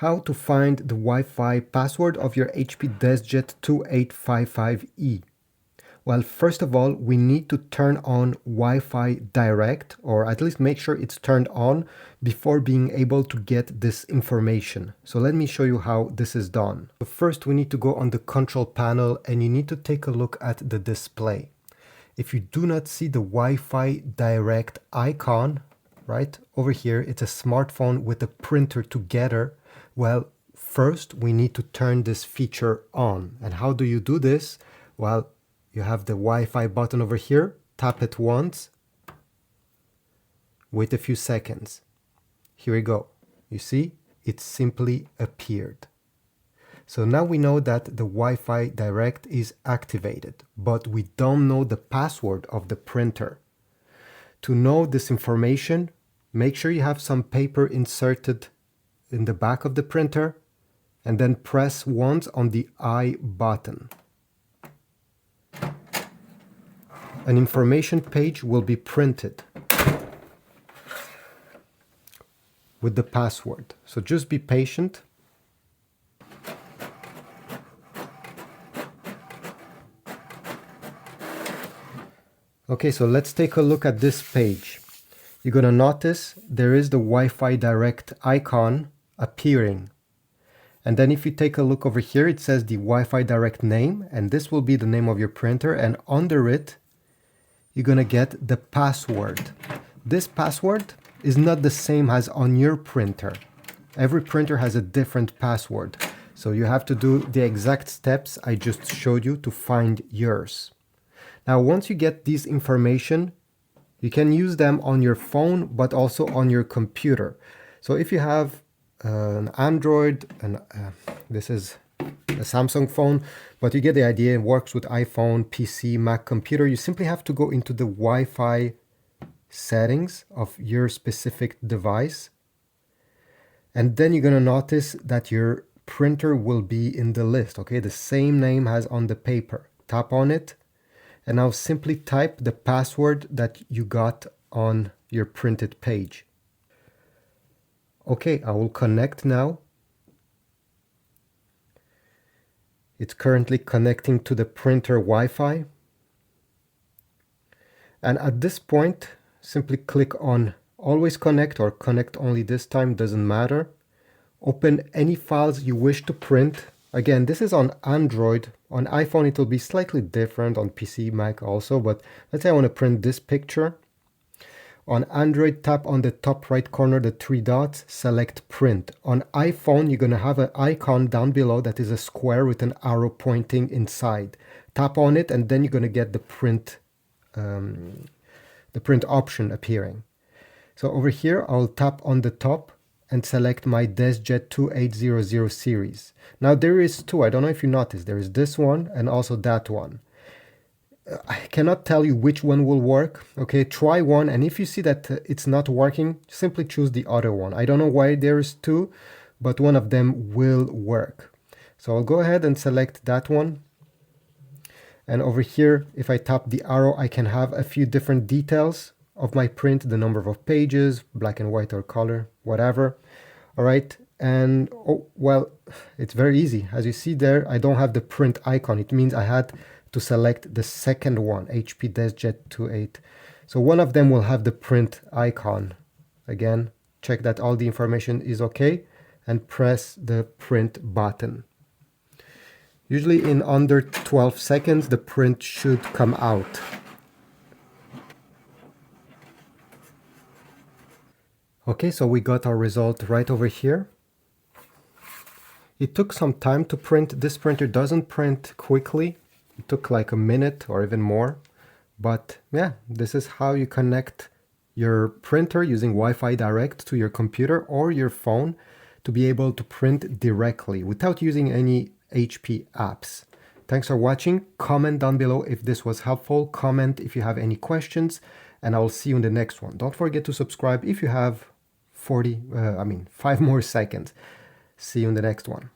How to find the Wi-Fi password of your HP DeskJet 2855E. Well, first of all, we need to turn on Wi-Fi Direct, or at least make sure it's turned on before being able to get this information. So let me show you how this is done. So first, we need to go on the control panel and you need to take a look at the display. If you do not see the Wi-Fi Direct icon, right over here, it's a smartphone with a printer together. Well, first we need to turn this feature on. And how do you do this? Well, you have the Wi-Fi button over here, tap it once, wait a few seconds. Here we go. You see, it simply appeared. So now we know that the Wi-Fi Direct is activated, but we don't know the password of the printer. To know this information, make sure you have some paper inserted in the back of the printer and then press once on the I button. An information page will be printed with the password. So just be patient. Okay, so let's take a look at this page. You're going to notice there is the Wi-Fi Direct icon appearing. And then if you take a look over here, it says the Wi-Fi Direct name, and this will be the name of your printer, and under it, you're going to get the password. This password is not the same as on your printer. Every printer has a different password. So you have to do the exact steps I just showed you to find yours. Now, once you get this information, you can use them on your phone, but also on your computer. So if you have an Android, and this is a Samsung phone, but you get the idea, it works with iPhone, PC, Mac computer. You simply have to go into the Wi-Fi settings of your specific device. And then you're going to notice that your printer will be in the list, okay? The same name as on the paper. Tap on it, and now simply type the password that you got on your printed page. Okay, I will connect now. It's currently connecting to the printer Wi-Fi. And at this point, simply click on Always Connect or Connect Only this time, doesn't matter. Open any files you wish to print. Again, this is on Android. On iPhone, it will be slightly different, on PC, Mac also, but let's say I want to print this picture. On Android, tap on the top right corner, the three dots, select print. On iPhone, you're going to have an icon down below that is a square with an arrow pointing inside. Tap on it, and then you're going to get the print option appearing. So over here, I'll tap on the top and select my DeskJet 2800 series. Now there is two, I don't know if you noticed, there is this one and also that one. I cannot tell you which one will work. Okay, try one, and if you see that it's not working, simply choose the other one. I don't know why there's two, but one of them will work. So I'll go ahead and select that one. And over here, if I tap the arrow, I can have a few different details of my print, the number of pages, black and white or color, whatever. All right, and oh, well, it's very easy. As you see there, I don't have the print icon. It means I had to select the second one, HP DeskJet 28. So one of them will have the print icon. Again, check that all the information is okay and press the print button. Usually in under 12 seconds, the print should come out. Okay, so we got our result right over here. It took some time to print. This printer doesn't print quickly. It took like a minute or even more. But yeah, this is how you connect your printer using Wi-Fi Direct to your computer or your phone to be able to print directly without using any HP apps. Thanks for watching. Comment down below if this was helpful. Comment if you have any questions, and I will see you in the next one. Don't forget to subscribe if you have 5 more seconds. See you in the next one.